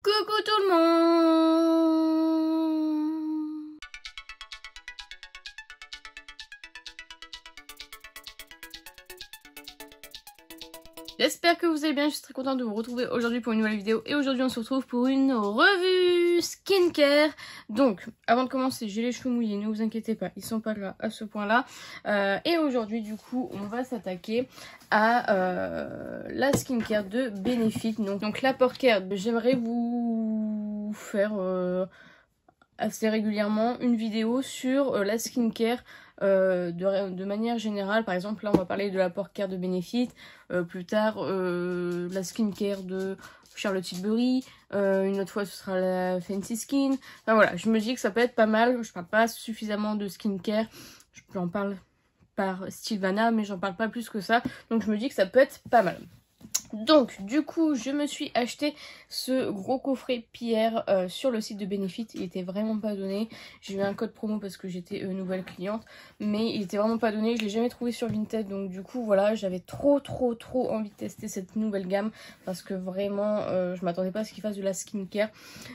Coucou tout le monde! J'espère que vous allez bien, je suis très contente de vous retrouver aujourd'hui pour une nouvelle vidéo. Et aujourd'hui on se retrouve pour une revue skincare. Donc, avant de commencer, j'ai les cheveux mouillés, ne vous inquiétez pas, ils sont pas là à ce point-là. Et aujourd'hui du coup, on va s'attaquer à la skincare de Benefit. Donc la pore care, j'aimerais vous faire assez régulièrement une vidéo sur la skincare de manière générale. Par exemple, là on va parler de la pore care de Benefit, plus tard la skincare de Charlotte Tilbury, une autre fois ce sera la Fancy Skin. Enfin voilà, je me dis que ça peut être pas mal. Je parle pas suffisamment de skincare, j'en parle par Sylvana, mais j'en parle pas plus que ça, donc je me dis que ça peut être pas mal. Donc du coup je me suis acheté ce gros coffret Pierre sur le site de Benefit. Il était vraiment pas donné, j'ai eu un code promo parce que j'étais nouvelle cliente, mais il était vraiment pas donné, je l'ai jamais trouvé sur Vinted. Donc du coup voilà, j'avais trop envie de tester cette nouvelle gamme parce que vraiment je m'attendais pas à ce qu'il fasse de la skincare.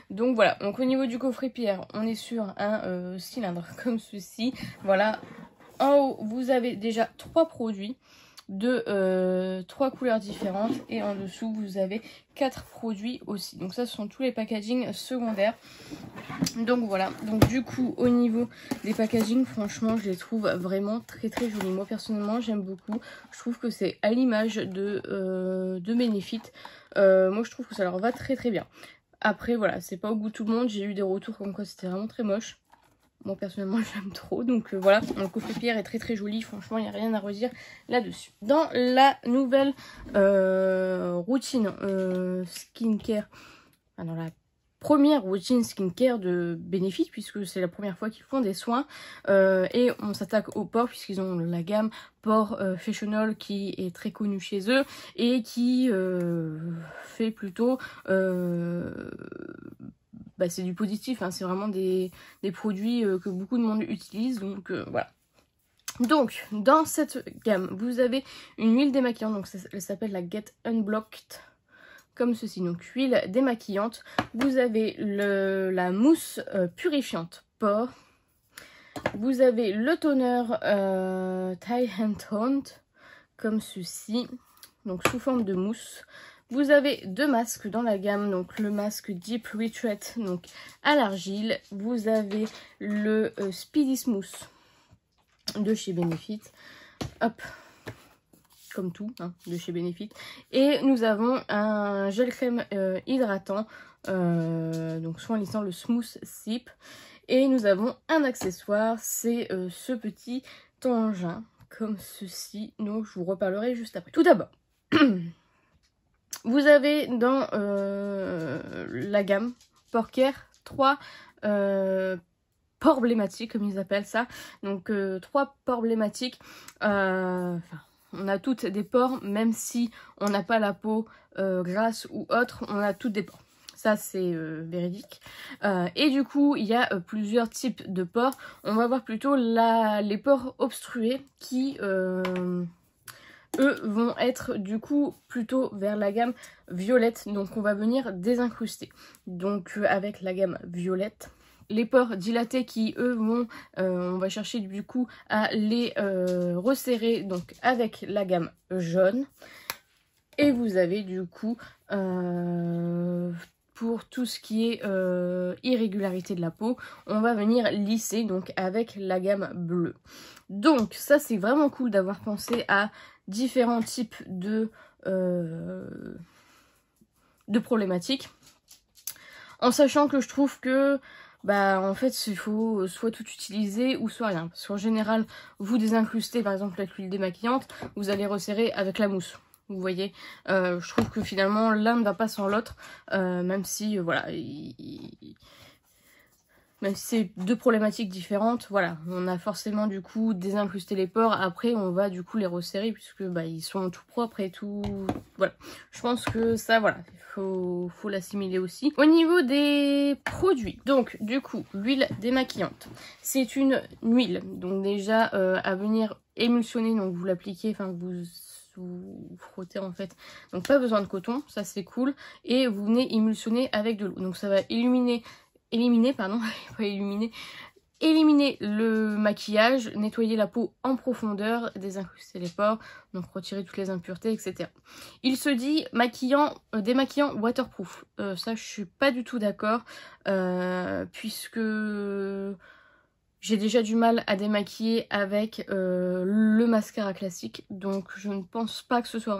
Donc voilà, donc au niveau du coffret Pierre, on est sur un cylindre comme ceci. Voilà, en haut vous avez déjà 3 produits de 3 couleurs différentes, et en dessous vous avez 4 produits aussi. Donc ça ce sont tous les packaging secondaires. Donc voilà, donc du coup au niveau des packaging, franchement je les trouve vraiment très jolis. Moi personnellement j'aime beaucoup, je trouve que c'est à l'image de Benefit. Moi je trouve que ça leur va très bien. Après voilà, c'est pas au goût de tout le monde, j'ai eu des retours comme quoi c'était vraiment très moche. Moi personnellement j'aime trop, donc voilà, le coffret Pierre est très joli, franchement il n'y a rien à redire là-dessus. Dans la nouvelle routine skincare, dans la première routine skincare de Benefit, puisque c'est la première fois qu'ils font des soins, et on s'attaque aux pores puisqu'ils ont la gamme Pore Facial qui est très connue chez eux et qui fait plutôt... c'est du positif, hein, c'est vraiment des produits que beaucoup de monde utilise, donc voilà. Donc dans cette gamme vous avez une huile démaquillante, donc elle s'appelle la Get Unblocked comme ceci, donc huile démaquillante. Vous avez la mousse purifiante pore, vous avez le toner Tie and Toned comme ceci, donc sous forme de mousse. Vous avez 2 masques dans la gamme, donc le masque Deep Retreat, donc à l'argile. Vous avez le Speedy Smooth de chez Benefit, hop, comme tout, hein, de chez Benefit. Et nous avons un gel crème hydratant, donc soin lissant, le Smooth Sip. Et nous avons un accessoire, c'est ce petit engin comme ceci, donc je vous reparlerai juste après. Tout d'abord, vous avez dans la gamme Pore Care 3 pores emblématiques, comme ils appellent ça. Donc 3 pores emblématiques. On a toutes des pores, même si on n'a pas la peau grasse ou autre, on a toutes des pores. Ça c'est véridique. Et du coup il y a plusieurs types de pores. On va voir plutôt les pores obstrués qui... eux vont être du coup plutôt vers la gamme violette, donc on va venir désincruster. Donc avec la gamme violette, les pores dilatés qui eux vont, on va chercher du coup à les resserrer, donc avec la gamme jaune. Et vous avez du coup pour tout ce qui est irrégularité de la peau, on va venir lisser donc avec la gamme bleue. Donc ça c'est vraiment cool d'avoir pensé à différents types de problématiques, en sachant que je trouve que en fait il faut soit tout utiliser ou soit rien, parce qu'en général vous désincrustez par exemple avec l'huile démaquillante, vous allez resserrer avec la mousse. Vous voyez, je trouve que finalement l'un ne va pas sans l'autre, même si voilà, même si c'est 2 problématiques différentes, voilà, on a forcément du coup désincrusté les pores, après on va du coup les resserrer puisque ils sont tout propres et tout, voilà. Je pense que ça, voilà, il faut l'assimiler aussi. Au niveau des produits, donc du coup, l'huile démaquillante, c'est une huile, donc déjà à venir émulsionner, donc vous l'appliquez, enfin vous vous frottez en fait. Donc pas besoin de coton, ça c'est cool. Et vous venez émulsionner avec de l'eau. Donc ça va éliminer le maquillage, nettoyer la peau en profondeur, désincruster les pores, donc retirer toutes les impuretés, etc. Il se dit démaquillant waterproof. Ça, je suis pas du tout d'accord, puisque j'ai déjà du mal à démaquiller avec le mascara classique, donc je ne pense pas que ce soit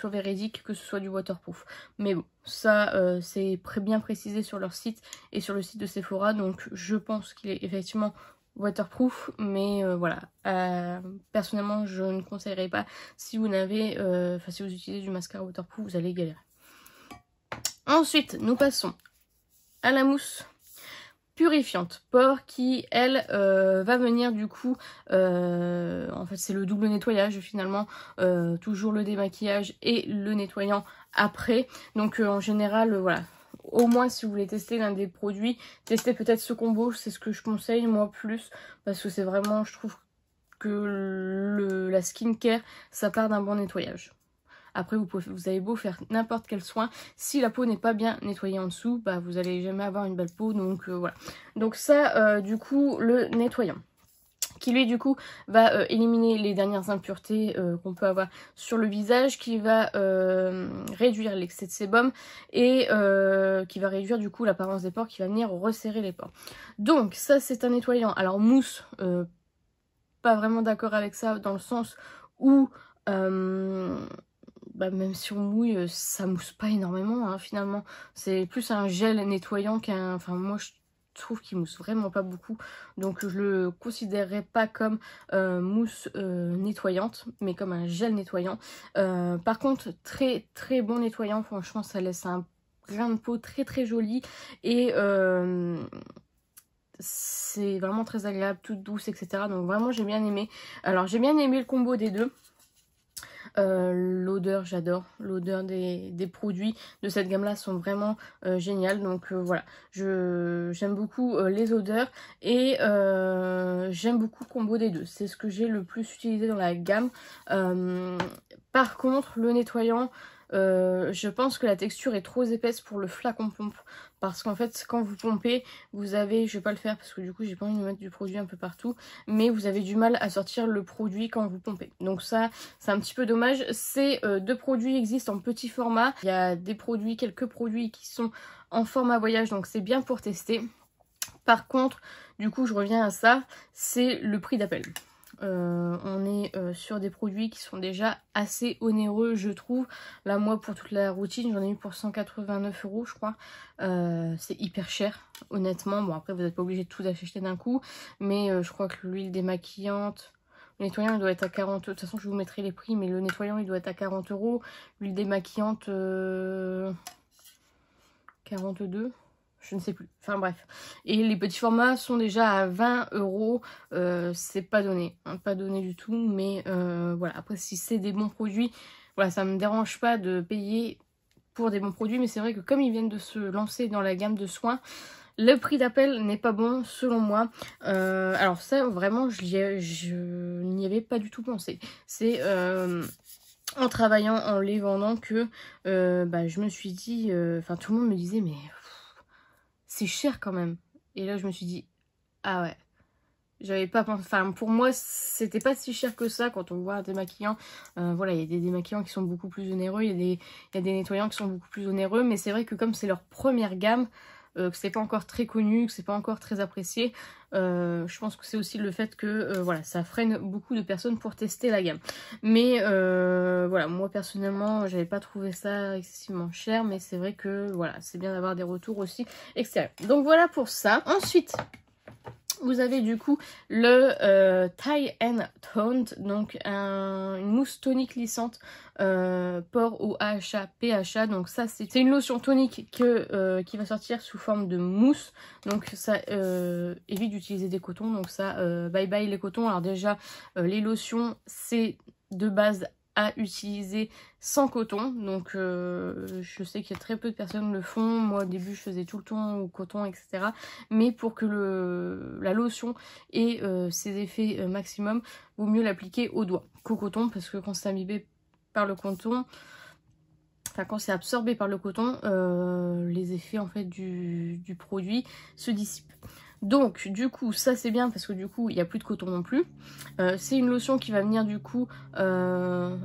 véridique, que ce soit du waterproof. Mais bon, ça c'est bien précisé sur leur site et sur le site de Sephora, donc je pense qu'il est effectivement waterproof, mais voilà, personnellement je ne conseillerais pas si vous si vous utilisez du mascara waterproof, vous allez galérer. Ensuite, nous passons à la mousse purifiante pore qui elle va venir du coup en fait c'est le double nettoyage finalement, toujours le démaquillage et le nettoyant après. Donc en général voilà, au moins si vous voulez tester l'un des produits, testez peut-être ce combo, c'est ce que je conseille moi plus, parce que c'est vraiment, je trouve que la skincare ça part d'un bon nettoyage. Après vous avez beau faire n'importe quel soin, si la peau n'est pas bien nettoyée en dessous, bah vous allez jamais avoir une belle peau, donc voilà. Donc ça du coup le nettoyant qui lui du coup va éliminer les dernières impuretés qu'on peut avoir sur le visage, qui va réduire l'excès de sébum et qui va réduire du coup l'apparence des pores, qui va venir resserrer les pores. Donc ça c'est un nettoyant. Alors mousse, pas vraiment d'accord avec ça, dans le sens où même si on mouille, ça mousse pas énormément hein, finalement. C'est plus un gel nettoyant qu'un... Enfin moi je trouve qu'il mousse vraiment pas beaucoup. Donc je le considérerais pas comme mousse nettoyante, mais comme un gel nettoyant. Par contre très très bon nettoyant, franchement ça laisse un grain de peau très très joli. Et c'est vraiment très agréable, toute douce, etc. Donc vraiment j'ai bien aimé. Alors j'ai bien aimé le combo des deux. L'odeur, j'adore l'odeur des produits de cette gamme là, sont vraiment géniales. Donc voilà, j'aime beaucoup les odeurs et j'aime beaucoup le combo des deux, c'est ce que j'ai le plus utilisé dans la gamme. Par contre le nettoyant, je pense que la texture est trop épaisse pour le flacon pompe, parce qu'en fait quand vous pompez, vous avez, je vais pas le faire parce que du coup j'ai pas envie de mettre du produit un peu partout, mais vous avez du mal à sortir le produit quand vous pompez. Donc ça c'est un petit peu dommage. Ces deux produits existent en petit format. Il y a quelques produits qui sont en format voyage, donc c'est bien pour tester. Par contre, du coup je reviens à ça, c'est le prix d'appel. On est sur des produits qui sont déjà assez onéreux, je trouve. Là moi pour toute la routine j'en ai eu pour 189 € je crois. C'est hyper cher honnêtement. Bon après vous n'êtes pas obligé de tout acheter d'un coup, mais je crois que l'huile démaquillante, le nettoyant il doit être à 40 €. De toute façon je vous mettrai les prix, mais le nettoyant il doit être à 40 €. L'huile démaquillante 42, je ne sais plus, enfin bref. Et les petits formats sont déjà à 20 €, c'est pas donné, hein, pas donné du tout, mais voilà, après si c'est des bons produits, voilà, ça me dérange pas de payer pour des bons produits, mais c'est vrai que comme ils viennent de se lancer dans la gamme de soins, le prix d'appel n'est pas bon selon moi. Alors ça vraiment je n'y avais pas du tout pensé. C'est en travaillant, en les vendant que je me suis dit, enfin tout le monde me disait mais c'est cher quand même. Et là je me suis dit ah ouais, j'avais pas pensé, enfin pour moi c'était pas si cher que ça. Quand on voit un démaquillant, voilà, il y a des démaquillants qui sont beaucoup plus onéreux, il y a des nettoyants qui sont beaucoup plus onéreux, mais c'est vrai que comme c'est leur première gamme, que c'est pas encore très connu, que c'est pas encore très apprécié, je pense que c'est aussi le fait que voilà, ça freine beaucoup de personnes pour tester la gamme. Mais voilà, moi personnellement j'avais pas trouvé ça excessivement cher, mais c'est vrai que voilà, c'est bien d'avoir des retours aussi extérieurs. Donc voilà pour ça. Ensuite vous avez du coup le Tie and Toned, donc une mousse tonique lissante pore au AHA PHA. Donc ça c'est une lotion tonique qui va sortir sous forme de mousse. Donc ça évite d'utiliser des cotons, donc ça bye bye les cotons. Alors déjà les lotions c'est de base à utiliser sans coton. Donc je sais qu'il y a très peu de personnes le font. Moi au début je faisais tout le temps au coton, etc. Mais pour que la lotion ait ses effets maximum, vaut mieux l'appliquer au doigt qu'au coton, parce que quand c'est imbibé par le coton, enfin quand c'est absorbé par le coton, les effets en fait du produit se dissipent. Donc du coup ça c'est bien parce que du coup il n'y a plus de coton non plus. C'est une lotion qui va venir du coup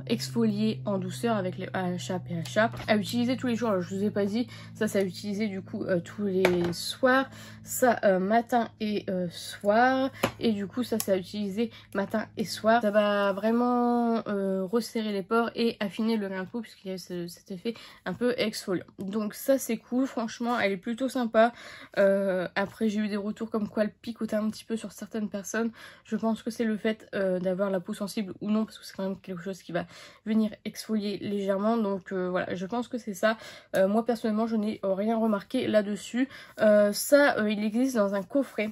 exfolier en douceur avec les AHA, PHA, à utiliser tous les jours. Alors je vous ai pas dit, ça c'est à utiliser du coup tous les soirs, ça matin et soir, et du coup ça c'est à utiliser matin et soir. Ça va vraiment resserrer les pores et affiner le grain de peau puisqu'il y a cet effet un peu exfoliant. Donc ça c'est cool, franchement elle est plutôt sympa. Après j'ai eu des retours comme quoi elle picotait un petit peu sur certaines personnes. Je pense que c'est le fait d'avoir la peau sensible ou non, parce que c'est quand même quelque chose qui va venir exfolier légèrement. Donc voilà, je pense que c'est ça. Moi personnellement je n'ai rien remarqué là-dessus. Il existe dans un coffret.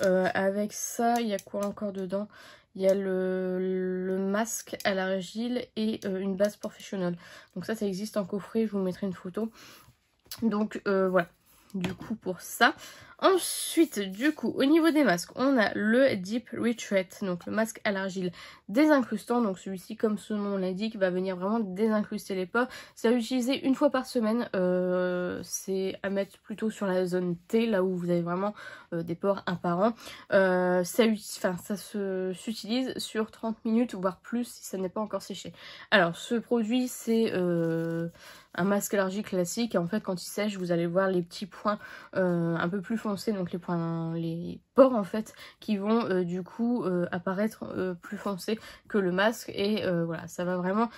Avec ça, il y a quoi encore dedans? Il y a le masque à l'argile et une base professionnelle. Donc ça existe en coffret, je vous mettrai une photo. Donc voilà, du coup pour ça. Ensuite, du coup, au niveau des masques, on a le Deep Retreat, donc le masque à l'argile désincrustant. Donc celui-ci, comme son nom l'indique, va venir vraiment désincruster les pores. C'est à utiliser une fois par semaine. C'est à mettre plutôt sur la zone T, là où vous avez vraiment des pores apparents. Ça s'utilise sur 30 minutes, voire plus si ça n'est pas encore séché. Alors, ce produit, c'est un masque à l'argile classique. Et en fait, quand il sèche, vous allez voir les petits points un peu plus foncés, donc les pores en fait, qui vont du coup apparaître plus foncés que le masque. Et voilà, ça va vraiment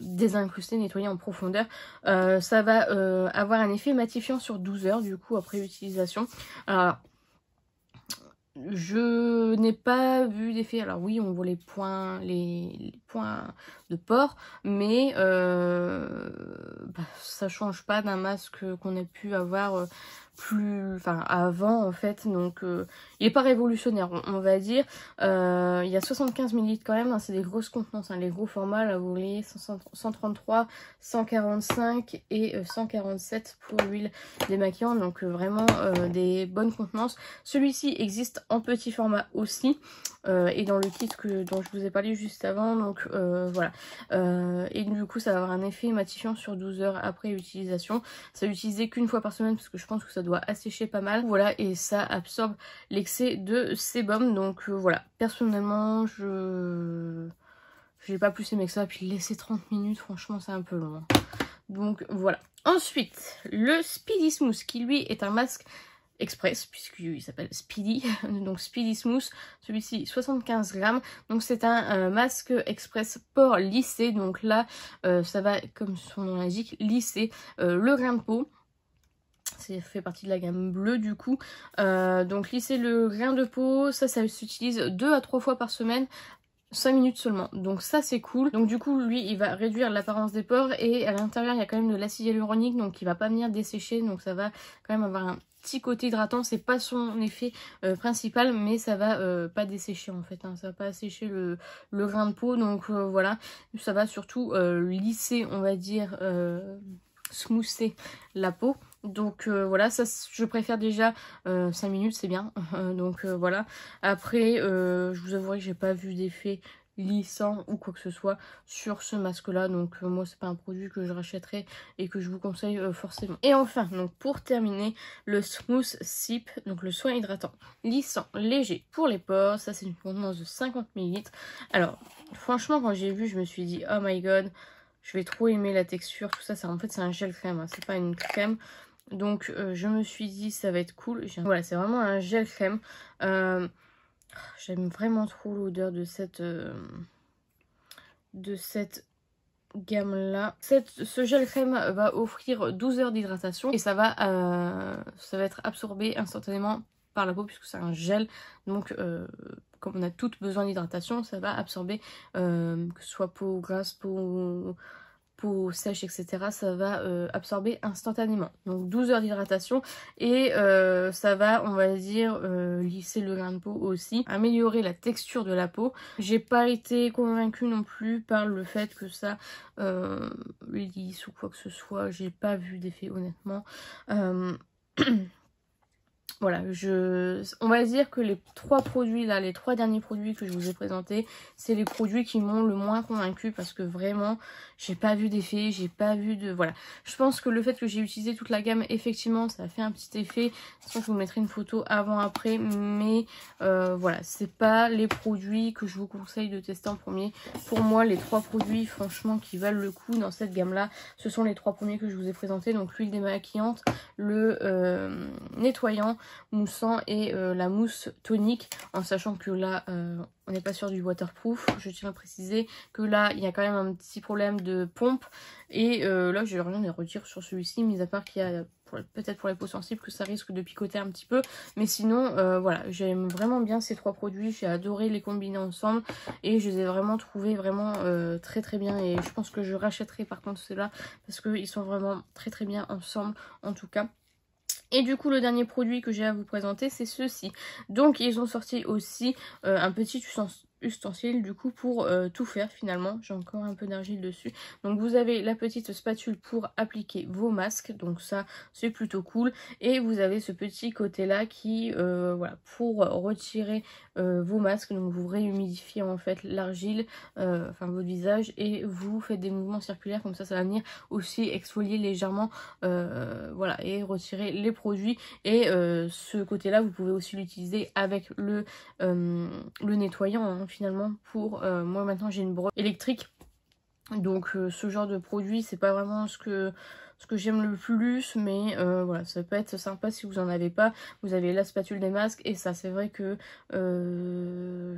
désincruster, nettoyer en profondeur. Ça va avoir un effet matifiant sur 12 heures du coup après utilisation. Alors, je n'ai pas vu d'effet. Alors oui, on voit les points de pores, mais ça change pas d'un masque qu'on a pu avoir avant en fait. Donc il est pas révolutionnaire, on va dire. Il y a 75 ml quand même, hein, c'est des grosses contenances, hein, les gros formats là vous voyez, 133, 145 et 147 pour l'huile démaquillante. Donc vraiment des bonnes contenances. Celui-ci existe en petit format aussi et dans le kit dont je vous ai parlé juste avant. Donc voilà, et du coup ça va avoir un effet matifiant sur 12 heures après utilisation. Ça l'utiliser qu'une fois par semaine parce que je pense que ça doit assécher pas mal. Voilà, et ça absorbe l'excès de sébum. Donc voilà, personnellement j'ai pas plus aimé que ça. Puis laisser 30 minutes, franchement c'est un peu long, hein. Donc voilà. Ensuite, le Speedy Smooth qui lui est un masque express puisqu'il s'appelle Speedy, donc Speedy Smooth, celui-ci 75 grammes. Donc c'est un masque express port lissé. Donc là ça va, comme son nom l'indique, lisser le grain de peau. Ça fait partie de la gamme bleue du coup. Donc lisser le grain de peau, ça s'utilise 2 à 3 fois par semaine, 5 minutes seulement. Donc ça c'est cool. Donc du coup lui il va réduire l'apparence des pores et à l'intérieur il y a quand même de l'acide hyaluronique, donc il va pas venir dessécher. Donc ça va quand même avoir un petit côté hydratant. C'est pas son effet principal, mais ça va pas dessécher en fait, hein. Ça va pas assécher le grain de peau. Donc voilà, ça va surtout lisser, on va dire, smoother la peau. Donc voilà, ça je préfère déjà 5 minutes, c'est bien. Donc voilà. Après, je vous avouerai que j'ai pas vu d'effet lissant ou quoi que ce soit sur ce masque là. Donc moi c'est pas un produit que je rachèterai et que je vous conseille forcément. Et enfin, donc pour terminer, le Smooth Sip, donc le soin hydratant lissant léger pour les pores. Ça c'est une contenance de 50 ml. Alors franchement quand j'ai vu je me suis dit oh my god, je vais trop aimer la texture, tout ça. En fait c'est un gel crème, hein, c'est pas une crème. Donc je me suis dit ça va être cool. Voilà, c'est vraiment un gel crème. J'aime vraiment trop l'odeur de cette gamme là. Ce gel crème va offrir 12 heures d'hydratation et ça va être absorbé instantanément par la peau puisque c'est un gel. Donc comme on a toutes besoin d'hydratation, ça va absorber que ce soit peau grasse, peau peau sèche, etc., ça va absorber instantanément. Donc 12 heures d'hydratation et ça va, on va dire, lisser le grain de peau aussi, améliorer la texture de la peau. J'ai pas été convaincue non plus par le fait que ça lisse ou quoi que ce soit, j'ai pas vu d'effet honnêtement. Voilà, on va dire que les trois produits là, les trois derniers produits que je vous ai présentés, c'est les produits qui m'ont le moins convaincu parce que vraiment, j'ai pas vu d'effet, j'ai pas vu de... Voilà, je pense que le fait que j'ai utilisé toute la gamme, effectivement, ça a fait un petit effet. De toute façon, je vous mettrai une photo avant-après, mais voilà, c'est pas les produits que je vous conseille de tester en premier. Pour moi, les trois produits, franchement, qui valent le coup dans cette gamme-là, ce sont les trois premiers que je vous ai présentés. Donc l'huile démaquillante, le nettoyant, moussant et la mousse tonique, en sachant que là on n'est pas sûr du waterproof. Je tiens à préciser que là il y a quand même un petit problème de pompe et là j'ai rien à redire sur celui-ci, mis à part qu'il y a peut-être pour les peaux sensibles que ça risque de picoter un petit peu, mais sinon voilà, j'aime vraiment bien ces trois produits, j'ai adoré les combiner ensemble et je les ai vraiment trouvés vraiment très très bien, et je pense que je rachèterai par contre ceux-là parce qu'ils sont vraiment très très bien ensemble en tout cas. Et du coup, le dernier produit que j'ai à vous présenter, c'est ceci. Donc, ils ont sorti aussi un petit ustensile du coup pour tout faire finalement. J'ai encore un peu d'argile dessus. Donc vous avez la petite spatule pour appliquer vos masques, donc ça c'est plutôt cool. Et vous avez ce petit côté là qui voilà, pour retirer vos masques. Donc vous réhumidifiez en fait l'argile, enfin votre visage, et vous faites des mouvements circulaires, comme ça va venir aussi exfolier légèrement voilà, et retirer les produits. Et ce côté là vous pouvez aussi l'utiliser avec le nettoyant hein, finalement. Pour moi maintenant j'ai une brosse électrique, donc ce genre de produit c'est pas vraiment ce que j'aime le plus, mais voilà, ça peut être sympa si vous en avez pas. Vous avez la spatule des masques, et ça c'est vrai que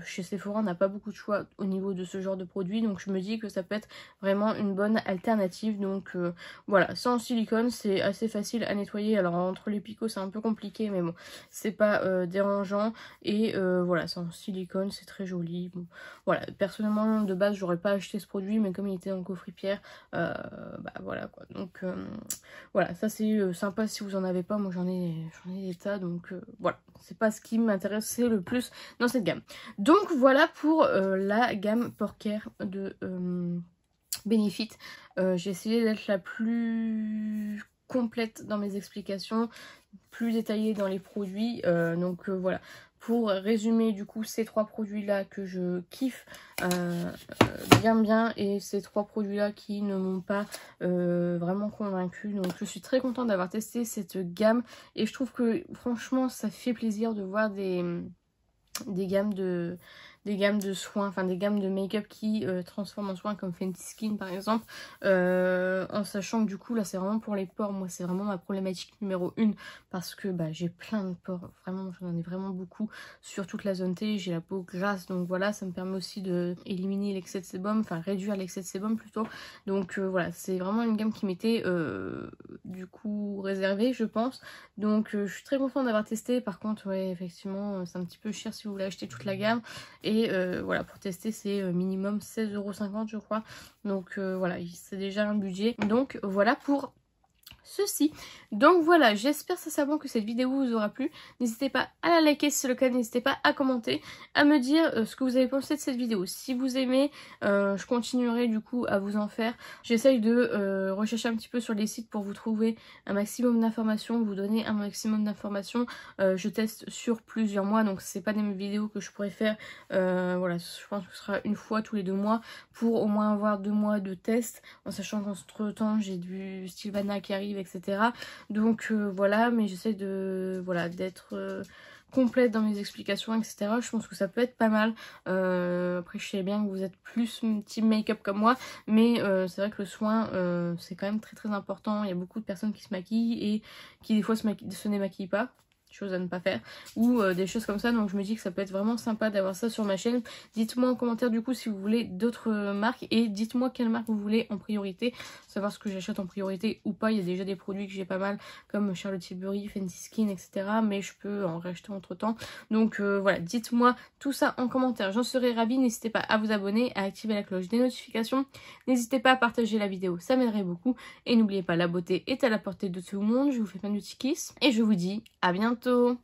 chez Sephora on n'a pas beaucoup de choix au niveau de ce genre de produit, donc je me dis que ça peut être vraiment une bonne alternative. Donc voilà, c'est en silicone, c'est assez facile à nettoyer. Alors entre les picots c'est un peu compliqué, mais bon, c'est pas dérangeant, et voilà, c'est en silicone, c'est très joli. Bon, voilà, personnellement de base j'aurais pas acheté ce produit, mais comme il était en coffret-pierre, bah voilà quoi. Donc voilà, ça c'est sympa si vous en avez pas. Moi j'en ai des tas, donc voilà, c'est pas ce qui m'intéressait le plus dans cette gamme. Donc voilà pour la gamme Porcare de Benefit. J'ai essayé d'être la plus complète dans mes explications, plus détaillée dans les produits, donc voilà. Pour résumer du coup ces trois produits là que je kiffe bien, et ces trois produits là qui ne m'ont pas vraiment convaincue. Donc je suis très contente d'avoir testé cette gamme, et je trouve que franchement ça fait plaisir de voir des gammes de soins, enfin des gammes de make-up qui transforment en soins, comme Fenty Skin par exemple, en sachant que du coup là c'est vraiment pour les pores. Moi c'est vraiment ma problématique numéro 1, parce que bah, j'ai plein de pores, vraiment j'en ai vraiment beaucoup sur toute la zone T, j'ai la peau grasse, donc voilà, ça me permet aussi de éliminer l'excès de sébum, enfin réduire l'excès de sébum plutôt. Donc voilà, c'est vraiment une gamme qui m'était du coup réservée je pense, donc je suis très contente d'avoir testé. Par contre ouais, effectivement c'est un petit peu cher si vous voulez acheter toute la gamme, et voilà, pour tester c'est minimum 16,50 € je crois, donc voilà, c'est déjà un budget. Donc voilà pour ceci. Donc voilà, j'espère sincèrement que cette vidéo vous aura plu. N'hésitez pas à la liker si c'est le cas, n'hésitez pas à commenter, à me dire ce que vous avez pensé de cette vidéo. Si vous aimez, je continuerai du coup à vous en faire. J'essaye de rechercher un petit peu sur les sites pour vous trouver un maximum d'informations, vous donner un maximum d'informations. Je teste sur plusieurs mois, donc c'est pas des vidéos que je pourrais faire, voilà, je pense que ce sera une fois tous les 2 mois, pour au moins avoir 2 mois de test, en sachant qu'entre temps j'ai du Sylvana qui arrive, etc. Donc voilà, mais j'essaie de voilà, d'être complète dans mes explications, etc. Je pense que ça peut être pas mal. Après je sais bien que vous êtes plus team make-up comme moi, mais c'est vrai que le soin c'est quand même très très important. Il y a beaucoup de personnes qui se maquillent et qui des fois se démaquillent pas. chose à ne pas faire, ou des choses comme ça. Donc je me dis que ça peut être vraiment sympa d'avoir ça sur ma chaîne. Dites-moi en commentaire du coup si vous voulez d'autres marques, et dites-moi quelle marque vous voulez en priorité, savoir ce que j'achète en priorité ou pas. Il y a déjà des produits que j'ai pas mal comme Charlotte Tilbury, Fenty Skin, etc. mais je peux en racheter entre temps. Donc voilà, dites-moi tout ça en commentaire, j'en serais ravie. N'hésitez pas à vous abonner, à activer la cloche des notifications, n'hésitez pas à partager la vidéo, ça m'aiderait beaucoup, et n'oubliez pas, la beauté est à la portée de tout le monde. Je vous fais plein de petits kisses et je vous dis à bientôt.